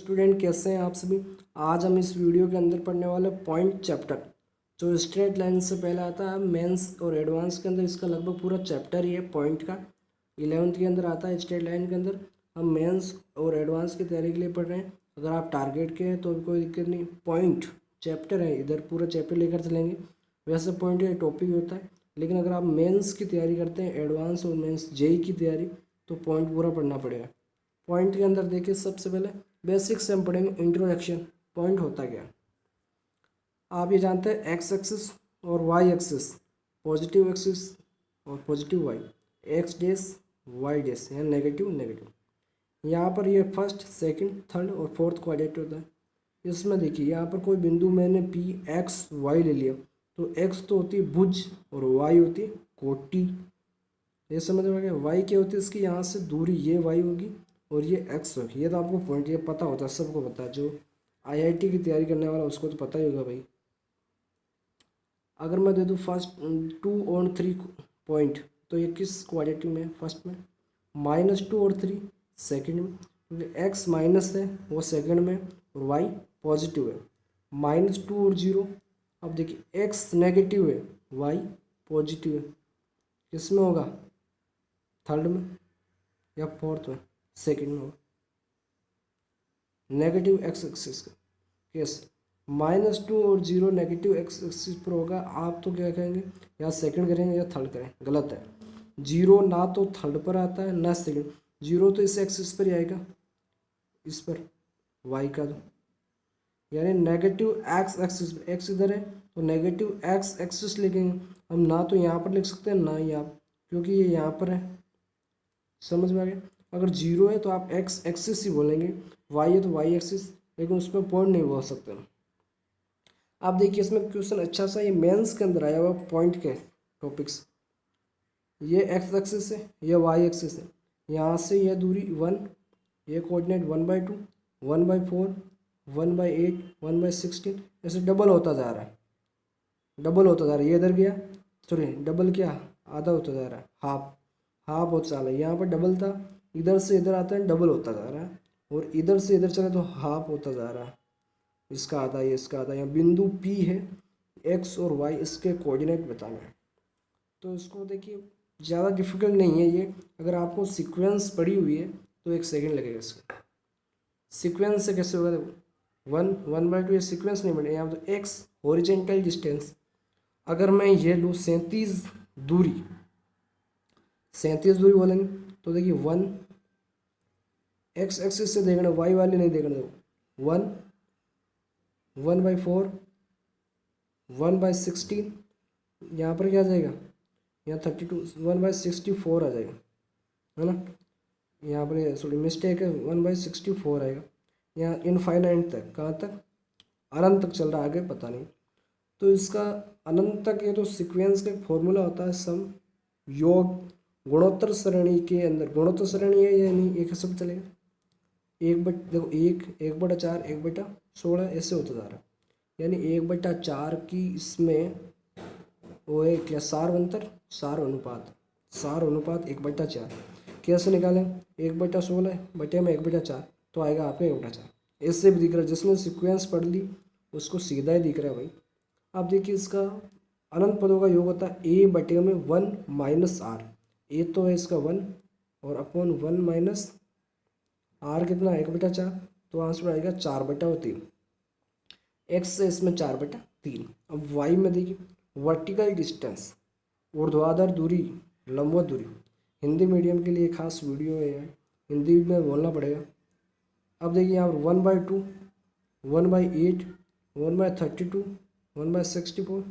Student कैसे हैं आप सभी। आज हम इस वीडियो के अंदर पढ़ने वाले पॉइंट चैप्टर जो स्ट्रेट लाइन से पहले आता है मेंस और एडवांस के अंदर। इसका लगभग पूरा चैप्टर ही है पॉइंट का। 11th के अंदर आता है स्ट्रेट लाइन के अंदर। हम मेंस और एडवांस की तैयारी के लिए पढ़ रहे हैं। अगर आप टारगेट के हैं तो भी कोई दिक्कत नहीं। पॉइंट चैप्टर है, इधर पूरा चैप्टर लेकर चलेंगे। वैसे पॉइंट ये टॉपिक होता है, लेकिन अगर आप मेंस की तैयारी करते हैं, एडवांस और मेंस जेई की तैयारी, तो पॉइंट पूरा पढ़ना पड़ेगा। पॉइंट के अंदर देखिए, सबसे पहले बेसिक से हम पढ़ेंगे इंट्रोडक्शन। पॉइंट होता क्या, आप ये जानते हैं एक्स एक्सिस और वाई एक्सिस, पॉजिटिव एक्सिस और पॉजिटिव वाई, एक्स डेस वाई डेस या नेगेटिव नेगेटिव। यहाँ पर ये फर्स्ट सेकंड थर्ड और फोर्थ क्वाड्रेंट होता है। इसमें देखिए, यहाँ पर कोई बिंदु मैंने पी एक्स वाई ले लिया, तो एक्स तो होती है भुज और वाई होती है कोटि। ये समझ में आ गया। वाई क्या होती है, इसकी यहाँ से दूरी, ये वाई होगी और ये एक्स होगी। ये तो आपको पॉइंट ये पता होता है, सबको पता है। जो आईआईटी की तैयारी करने वाला उसको तो पता ही होगा भाई। अगर मैं दे दूँ फर्स्ट 2 और 3 पॉइंट, तो ये किस क्वाड्रेटिक में है? फर्स्ट में। -2 और 3 सेकंड में, क्योंकि एक्स माइनस है वो सेकंड में और वाई पॉजिटिव है। -2 और 0, अब देखिए एक्स नेगेटिव है, वाई पॉजिटिव है। किस में होगा? थर्ड में या फोर्थ में? सेकंड में होगा। नेगेटिव एक्स एक्सिस का केस -2 और 0 नेगेटिव एक्स एक्सिस पर होगा। आप तो क्या कहेंगे, या सेकंड करेंगे या थर्ड करें? गलत है। 0 ना तो थर्ड पर आता है ना सेकंड। 0 तो इस एक्सिस पर ही आएगा, इस पर वाई का, तो यानी नेगेटिव एक्स एक्सिस। एक्स इधर है तो नेगेटिव एक्स एक्सिस लिखेंगे हम। ना तो यहाँ पर लिख सकते हैं ना यहाँ, क्योंकि ये यहाँ पर है। समझ में आ गया। अगर 0 है तो आप एक्स एक्सिस ही बोलेंगे, वाई है तो वाई एक्सिस, लेकिन उसमें पॉइंट नहीं बोल सकते। आप देखिए, इसमें क्वेश्चन अच्छा सा ये मेंस के अंदर आया हुआ पॉइंट के टॉपिक्स। ये एक्स एक्सिस है, ये वाई एक्सिस है। यहाँ से यह दूरी 1, ये कोऑर्डिनेट 1/2, 1/4, 1/8, 1/16, ऐसे डबल होता जा रहा है। डबल होता जा रहा है। ये इधर गया, सॉरी डबल क्या, आधा होता जा रहा है, हाफ हाफ होता जा रहा है। यहाँ पर डबल था, इधर से इधर आता है डबल होता जा रहा है, और इधर से इधर चले तो हाफ होता जा रहा है। इसका आधा, ये इसका आधा। यहाँ बिंदु P है, एक्स और वाई इसके कोऑर्डिनेट बताना है। तो इसको देखिए, ज़्यादा डिफिकल्ट नहीं है ये। अगर आपको सीक्वेंस पड़ी हुई है तो 1 सेकंड लगेगा इसको। सीक्वेंस से कैसे होगा? देखो 1/2 ये सीक्वेंस नहीं बनेगा। यहाँ तो एक्स हॉरिजेंटल डिस्टेंस, अगर मैं ये लूँ 37 दूरी, 37 दूरी बोलेंगे तो देखिए 1 एक्स एक्सिस से देखना, वाई वाले नहीं देखना। देखो 1/4, 1/16, यहाँ पर क्या आ जाएगा? यहाँ 32, 1/64 आ जाएगा, है ना। यहाँ पर सॉरी मिस्टेक है, 1/64 आएगा। यहाँ इनफाइनाइट तक, कहाँ तक? अनंत तक चल रहा है, आगे पता नहीं। तो इसका अनंत तक, ये तो सीक्वेंस का फॉर्मूला होता है सम योग गुणोत्तर श्रेणी के अंदर। गुणोत्तर श्रेणी है या नहीं, एक सब चलेगा। देखो 1/4, 1/16 ऐसे होता जा रहा है। यानी 1/4 की इसमें वो है क्या, सार्वंतर, सार अनुपात। सार अनुपात 1/4 कैसे निकालें? 1/16 बटे में 1/4, तो आएगा आपका 1/4। इससे भी दिख रहा है, जिसने सीक्वेंस पढ़ ली उसको सीधा ही दिख रहा है भाई। अब देखिए, इसका अनंत पदों का योग होता है a बटे में 1 माइनस आर। ए तो है इसका 1 और अपॉन 1 माइनस आर कितना? 1/4, तो आंसर आएगा 4/3। एक्स से इसमें 4/3। अब वाई में देखिए, वर्टिकल डिस्टेंस, ऊर्ध्वाधर दूरी, लंबवत दूरी। हिंदी मीडियम के लिए खास वीडियो है यार, हिंदी में बोलना पड़ेगा। अब देखिए यहाँ 1/2, 1/8, 1/32, 1/64,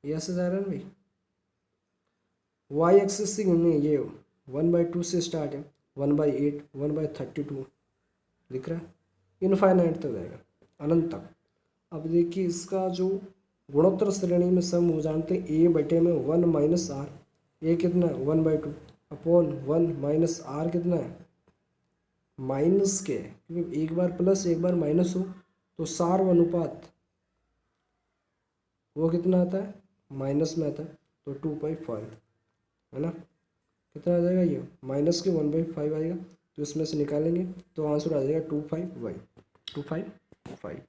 ये ऐसे जा रहा है भाई। वाई एक्सिस से नहीं, ये 1/2 से स्टार्ट है, 1/8, 1/32 दिख रहा है, इनफाइनाइट तक जाएगा, अनंत तक। अब देखिए, इसका जो गुणोत्तर श्रेणी में सम हो जानते हैं, ए बटे में 1 माइनस आर। ए कितना है? 1/2 अपॉन 1 माइनस आर कितना है? माइनस के, क्योंकि एक बार प्लस एक बार माइनस हो तो सार्व अनुपात वो कितना आता है? माइनस में आता है, तो 2/5, है ना। कितना आ जाएगा? ये माइनस के 1/5 आएगा। तो इसमें से निकालेंगे तो आंसर आ जाएगा 25y 255।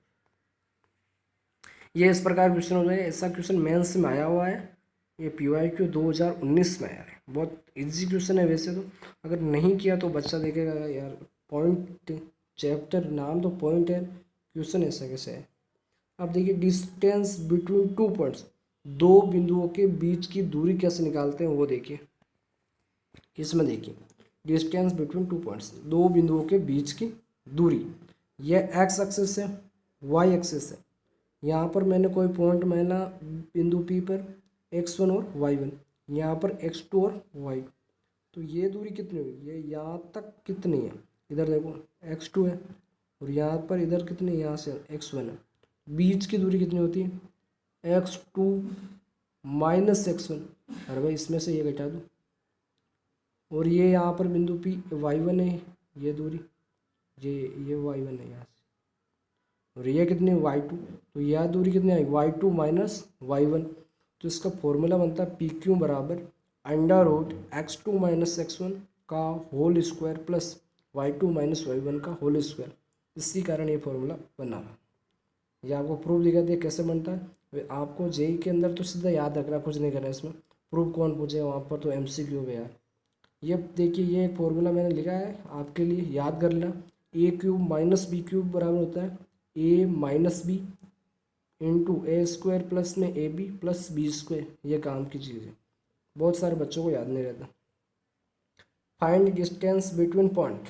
ये इस प्रकार क्वेश्चन हो जाएगा। ऐसा क्वेश्चन मेंस में आया हुआ है, ये PYQ 2019 में आया है। बहुत इजी क्वेश्चन है वैसे तो, अगर नहीं किया तो बच्चा देखेगा यार पॉइंट चैप्टर नाम तो पॉइंट है, क्वेश्चन ऐसा कैसे है। अब देखिए डिस्टेंस बिटवीन 2 पॉइंट्स, 2 बिंदुओं के बीच की दूरी कैसे निकालते हैं वो देखिए। इसमें देखिए डिस्टेंस बिटवीन 2 पॉइंट्स, 2 बिंदुओं के बीच की दूरी, यह एक्स एक्सिस है, वाई एक्सिस है। यहाँ पर मैंने कोई पॉइंट माना बिंदु P पर x1 और y1, यहाँ पर x2 और y, तो ये दूरी कितनी हुई, ये यहाँ तक कितनी है, इधर देखो x2 है और यहाँ पर इधर कितनी, यहाँ से x1 है। बीच की दूरी कितनी होती है x2 माइनस x1, अरे भाई इसमें से ये घटा दो। और ये यहाँ पर बिंदु P y1 है, ये दूरी ये y1 है यहाँ से, और ये कितनी y2, तो यह दूरी कितनी आई y2 माइनस y1। तो इसका फॉर्मूला बनता है PQ बराबर under root x2 minus x1 का whole square plus y2 minus y1 का होल स्क्वायर। इसी कारण ये फॉर्मूला बना। ये आपको प्रूफ दिखा दिया कैसे बनता है। आपको जेई के अंदर तो सीधा याद रखना, कुछ नहीं करना इसमें, प्रूफ कौन पूछेगा वहाँ पर, तो MCQ है यार। ये देखिए ये फॉर्मूला मैंने लिखा है आपके लिए, याद कर लेना। A³ माइनस B³ बराबर होता है A minus B into A² plus में AB प्लस B²। ये काम की चीज़ है, बहुत सारे बच्चों को याद नहीं रहता। फाइंड डिस्टेंस बिटवीन पॉइंट,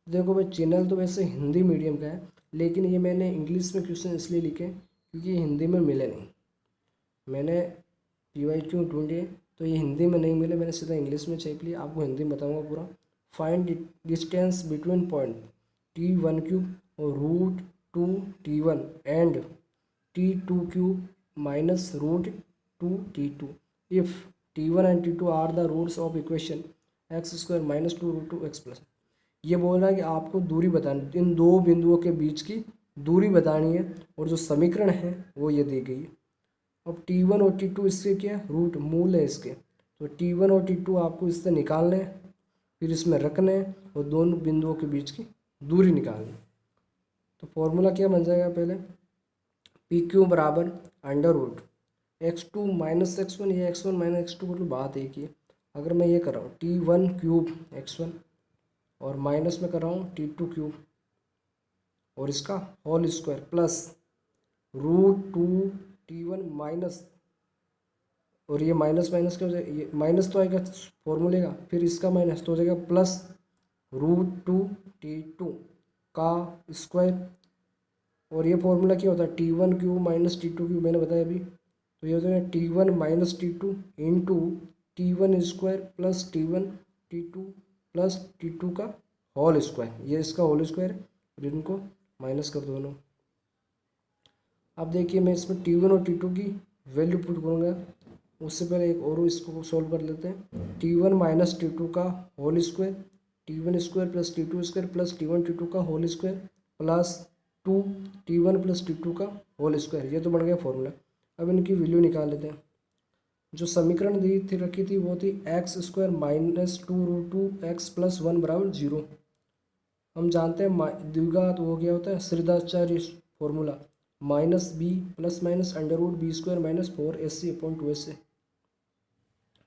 देखो भाई चैनल तो वैसे हिंदी मीडियम का है, लेकिन ये मैंने इंग्लिश में क्वेश्चन इसलिए लिखे क्योंकि हिंदी में मिले नहीं। मैंने PYQ ढूंढे तो ये हिंदी में नहीं मिले, मैंने सीधा इंग्लिश में चेक लिया, आपको हिंदी में बताऊँगा पूरा। Find distance between point T1³ और √2T1 and T2³ minus √2T2 if T1 and T2 are the roots of equation x² minus 2√2x+। ये बोल रहा है कि आपको दूरी बतानी, इन 2 बिंदुओं के बीच की दूरी बतानी है, और जो समीकरण है वो ये दी गई है। अब T1 और T2 इसके क्या रूट मूल है इसके, तो T1 और T2 आपको इससे निकालने हैं, फिर इसमें रखने हैं और दोनों बिंदुओं के बीच की दूरी निकालनी। तो फॉर्मूला क्या बन जाएगा, पहले PQ बराबर under root x2 minus x1, ये x1 माइनस x2 मतलब बात एक ही है। अगर मैं ये कर रहा हूँ T1³ x1 और माइनस में कर रहा हूँ T2³ और इसका whole square plus √2T1 minus, और ये माइनस माइनस क्या हो जाएगा, ये माइनस तो आएगा फॉर्मूले का, फिर इसका माइनस तो हो जाएगा प्लस √2T2 का स्क्वायर। और ये फॉर्मूला क्या होता है T1³ माइनस T2³ मैंने बताया अभी, तो ये हो जाएगा T1 minus T2 into T1 square plus T1 T2 plus T2 का होल स्क्वायर, ये इसका होल स्क्वायर है, और इनको माइनस कर दोनों। अब देखिए मैं इसमें T1 और T2 की वैल्यू पुट करूँगा, उससे पहले एक और इसको सॉल्व कर लेते हैं। T1 माइनस T2 का whole square, T1 square plus T2 square plus T1 T2 का whole square plus 2 T1 plus T2 का होल स्क्वायर, ये तो बन गया फॉर्मूला। अब इनकी वैल्यू निकाल लेते हैं। जो समीकरण दी थी रखी थी वो थी x² माइनस 2√2x प्लस 1 बराबर 0। हम जानते हैं द्विघात वो क्या होता है, Shridharacharya formula minus b plus minus √b² minus 4ac/2ac।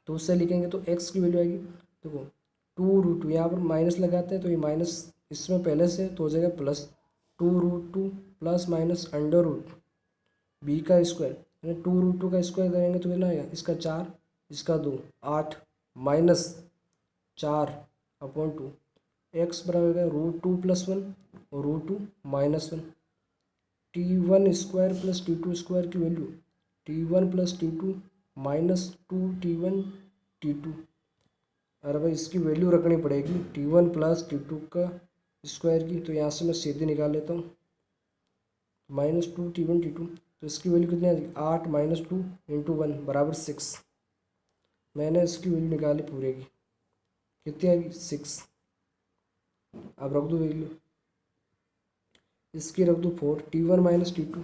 तो उससे लिखेंगे तो x की वैल्यू आएगी, देखो 2√2, यहाँ पर माइनस लगाते हैं तो ये माइनस इसमें पहले से तो हो जाएगा प्लस 2√2 प्लस माइनस √b का स्क्वायर, यानी 2√2 का स्क्वायर करेंगे तो कितना आएगा, इसका 4 इसका 2 8 माइनस 4/2, x बराबर है √2 प्लस 1 और √2 minus 1। T1 square plus T2 square की value T1 plus T2 minus 2T1 T2। अरे भाई इसकी वैल्यू रखनी पड़ेगी T1 प्लस T2 का स्क्वायर की, तो यहाँ से मैं सीधे निकाल लेता हूँ माइनस 2T1 T2, तो इसकी वैल्यू कितनी आ जाएगी 8 माइनस 2 इंटू 1 बराबर 6। मैंने इसकी वैल्यू निकाली पूरे की, कितनी आएगी 6। अब रख दो वैल्यू, इसकी रख दो 4, T1 minus T2,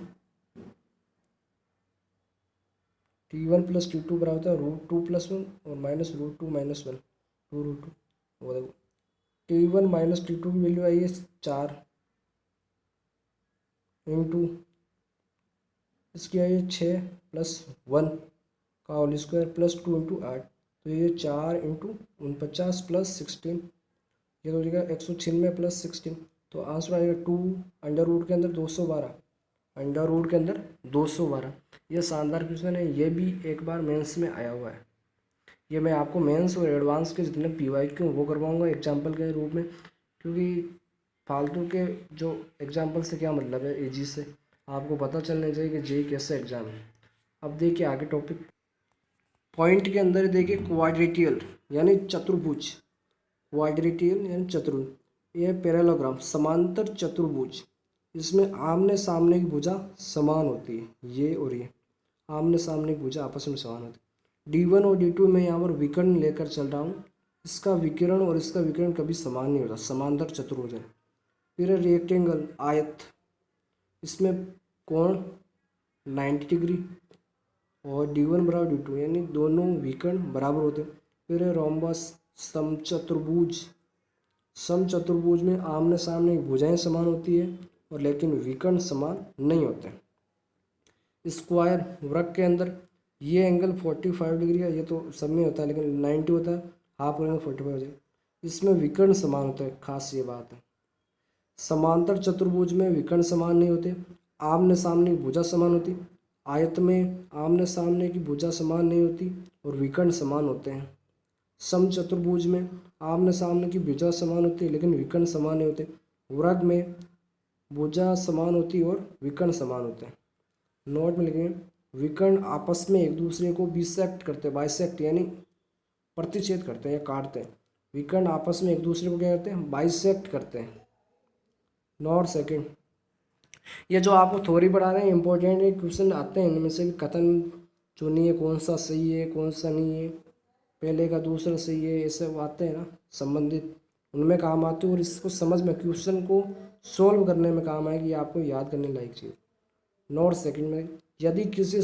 T1 plus T2 बराबर होता है √2 प्लस 1 और माइनस √2 माइनस 1, 2√2 वो देखो T1 माइनस T2 की वैल्यू आई है 4 इंटू इसकी आई है 6 प्लस 1 का होल स्क्वायर प्लस 2 इंटू 8, तो ये 4 इंटू 49 प्लस 16, ये तो हो जाएगा 196 प्लस 16, तो आंसर आएगा 2 अंडर रूट के अंदर 212, अंडर रूट के अंदर 212। ये शानदार क्वेश्चन है, ये भी एक बार मेंस में आया हुआ है। ये मैं आपको मेंस और एडवांस के जितने PYQ वो करवाऊँगा एग्जाम्पल के रूप में, क्योंकि फालतू के जो एग्जाम्पल से क्या मतलब है, एजी से आपको पता चलना चाहिए कि जे कैसा एग्जाम है। अब देखिए आगे टॉपिक पॉइंट के अंदर देखिए क्वाड्रेटियल यानी चतुर्भुज, क्वाड्रेटियल यानी चतुर्भुज, ये पैरेललोग्राम समांतर चतुर्भुज, इसमें आमने सामने की भुजा समान होती है, ये और ये आमने सामने की भुजा आपस में समान होती है। D1 और D2 में यहाँ पर विकर्ण लेकर चल रहा हूँ, इसका विकिरण और इसका विकिरण कभी समान नहीं होता, समांतर चतुर्भुज है। फिर रेक्टेंगल आयत, इसमें कोण 90 डिग्री और D1 बराबर D2 यानी दोनों विकर्ण बराबर होते हैं। फिर है रोम्बस समचतुर्भुज, समचतुर्भुज में आमने सामने भुजाएं समान होती है और लेकिन विकर्ण समान नहीं होते। स्क्वायर वृत्त के अंदर ये एंगल 45 डिग्री है, ये तो सब में होता है लेकिन 90 होता है, हाफ एंगल 45 हो जाए, इसमें विकर्ण समान होता है, खास ये बात है। समांतर चतुर्भुज में विकर्ण समान नहीं होते, आमने सामने की भुजा समान होती, आयत में आमने सामने की भुजा समान नहीं होती और विकर्ण समान होते हैं। समचतुर्भुज में आमने सामने की भुजा समान होती है लेकिन विकर्ण समान नहीं होते। वृत्त में भुजा समान होती है और विकर्ण समान होते हैं। नोट में लिखेंगे विकर्ण आपस में एक दूसरे को बिसेक्ट करते हैं, बाइसेक्ट यानी प्रतिच्छेद करते हैं या काटते हैं। विकर्ण आपस में एक दूसरे को क्या करते हैं, बाइसेक्ट करते हैं। नोट सेकंड, ये जो आपको थ्योरी पढ़ा रहे हैं इंपॉर्टेंट क्वेश्चन आते हैं, इनमें से भी कथन चुनिए कौन सा सही है कौन सा नहीं है, पहले का दूसरा सही है, ये सब आते हैं ना संबंधित, उनमें काम आते हैं और इसको समझ में क्वेश्चन को सोल्व करने में काम आएगी, आपको याद करने लायक चीज़। नोट सेकंड में, यदि किसी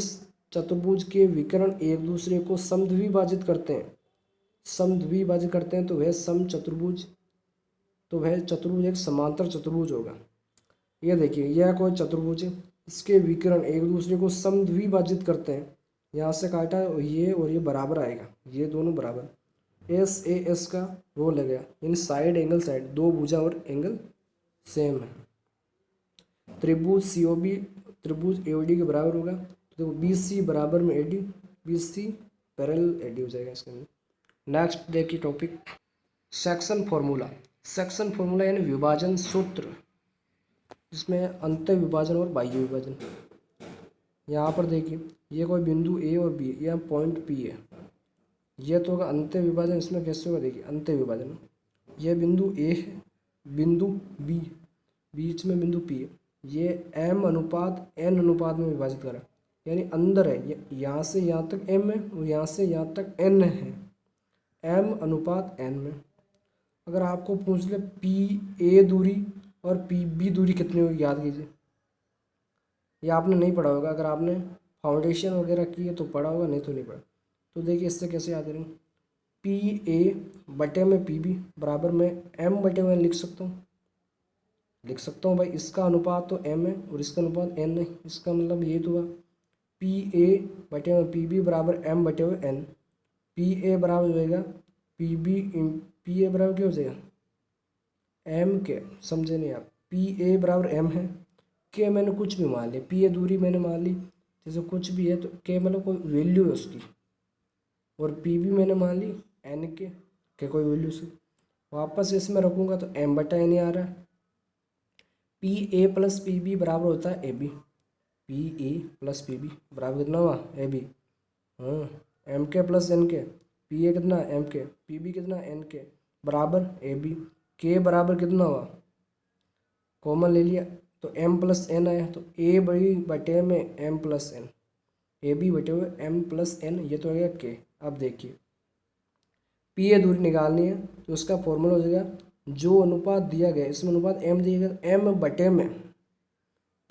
चतुर्भुज के विकर्ण एक दूसरे को समद्विभाजित करते हैं, समद्विभाजित करते हैं तो वह समचतुर्भुज, तो वह चतुर्भुज एक समांतर चतुर्भुज होगा। यह देखिए यह कोई चतुर्भुज है, इसके विकर्ण एक दूसरे को समद्विभाजित करते हैं, यहाँ से काटा और ये बराबर आएगा, ये दोनों बराबर, SAS का वो लगेगा, इन साइड एंगल साइड, दो भुजा और एंगल सेम है। त्रिभुज COB त्रिभुज AOD के बराबर होगा, तो BC बराबर में AD, BC पैरेलल AD हो जाएगा इसके अंदर। नेक्स्ट देखिए topic section formula, section formula यानी विभाजन सूत्र, इसमें अंत विभाजन और बाह्य विभाजन। यहाँ पर देखिए ये कोई बिंदु A और B, यह पॉइंट P है, यह तो होगा अंत विभाजन। इसमें कैसे होगा देखिए अंत विभाजन, यह बिंदु A है, बिंदु B, बीच में बिंदु P है, ये M अनुपात N अनुपात में विभाजित करा, यानी अंदर है, यहाँ से यहाँ तक M है और यहाँ से यहाँ तक N है, M अनुपात N में। अगर आपको पूछ ले PA दूरी और PB दूरी कितनी होगी, याद कीजिए, ये आपने नहीं पढ़ा होगा, अगर आपने फाउंडेशन वगैरह की है तो पढ़ा होगा, नहीं तो नहीं पढ़ा। तो देखिए इससे कैसे याद करेंगे, PA बटे में PB बराबर में M बटे में लिख सकता हूँ भाई, इसका अनुपात तो M है और इसका अनुपात N है, इसका मतलब ये तो हुआ PA बटे में PB बराबर M बटे हुए N। PA बराबर हो जाएगा PA बराबर क्या हो जाएगा M के, समझे नहीं आप, PA बराबर M है, के मैंने कुछ भी मान लिया, PA दूरी मैंने मान ली, जैसे कुछ भी है तो के मतलब कोई वैल्यू है उसकी, और PB मैंने मान ली N के कोई वैल्यू से, वापस इसमें रखूँगा तो M बटा N ही आ रहा है। PA प्लस PB बराबर होता है AB, PA प्लस PB बराबर कितना हुआ AB, हाँ MK प्लस NK, PA कितना MK, PB कितना NK बराबर AB, K बराबर कितना हुआ, कॉमन ले लिया तो M प्लस N आया, तो A बटे में M प्लस N, AB बटे हुए M प्लस N, ये तो हो गया K। अब देखिए PA दूरी निकालनी है तो उसका फॉर्मूला हो जाएगा, जो अनुपात दिया गया इसमें अनुपात M दिया गया, M बटे में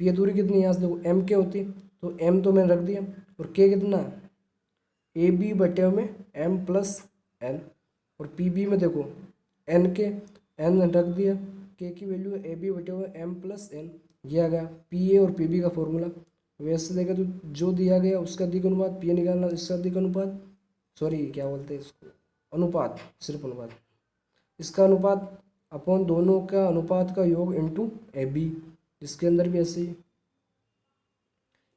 PA दूरी कितनी, यहाँ से देखो M के होती तो M तो मैंने रख दिया, और K कितना AB बटे में M प्लस N, और PB में देखो N के, एन रख दिया, के की वैल्यू ए बी बटे हुए एम प्लस एन, ये आ गया पी ए और पी बी का फॉर्मूला। वैसे देखा तो जो दिया गया उसका अधिक अनुपात, पी ए निकालना, इसका अधिक अनुपात, सॉरी क्या बोलते हैं इसको, अनुपात, सिर्फ अनुपात, इसका अनुपात अपॉन दोनों का अनुपात का योग इनटू ए बी। इसके अंदर भी ऐसे ही।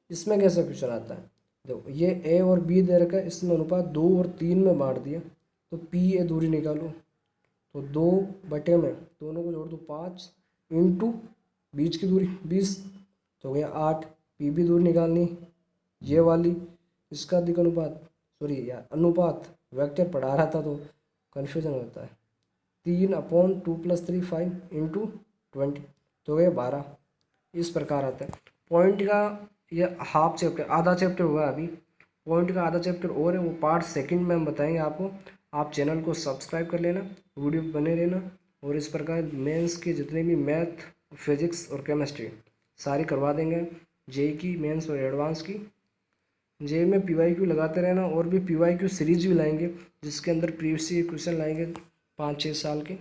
इसमें कैसा क्वेश्चन आता है, देखो ये ए और बी दे रखा है, इसमें अनुपात 2 और 3 में बांट दिया, तो पी ए दूरी निकालो, तो 2 बटे में दोनों को जोड़ दो 5 इंटू बीच की दूरी 20, तो हो गया 8। पी बी दूरी निकालनी ये वाली, इसका अधिक अनुपात, सॉरी यार अनुपात, वेक्टर पढ़ा रहा था तो कन्फ्यूजन होता है, 3/2 + 3 5 इंटू 20, तो हो गया 12। इस प्रकार आता है। पॉइंट का ये हाफ चैप्टर, आधा चैप्टर हुआ अभी, पॉइंट का आधा चैप्टर और है, वो पार्ट सेकंड में हम बताएंगे आपको। आप चैनल को सब्सक्राइब कर लेना, वीडियो बने रहना, और इस प्रकार मेंस के जितने भी मैथ, फिजिक्स और केमिस्ट्री सारी करवा देंगे, जेई की मेंस और एडवांस की। जेई में पीवाईक्यू लगाते रहना, और भी पीवाईक्यू सीरीज भी लाएंगे जिसके अंदर प्रीवियस क्वेश्चन लाएंगे 5-6 साल के।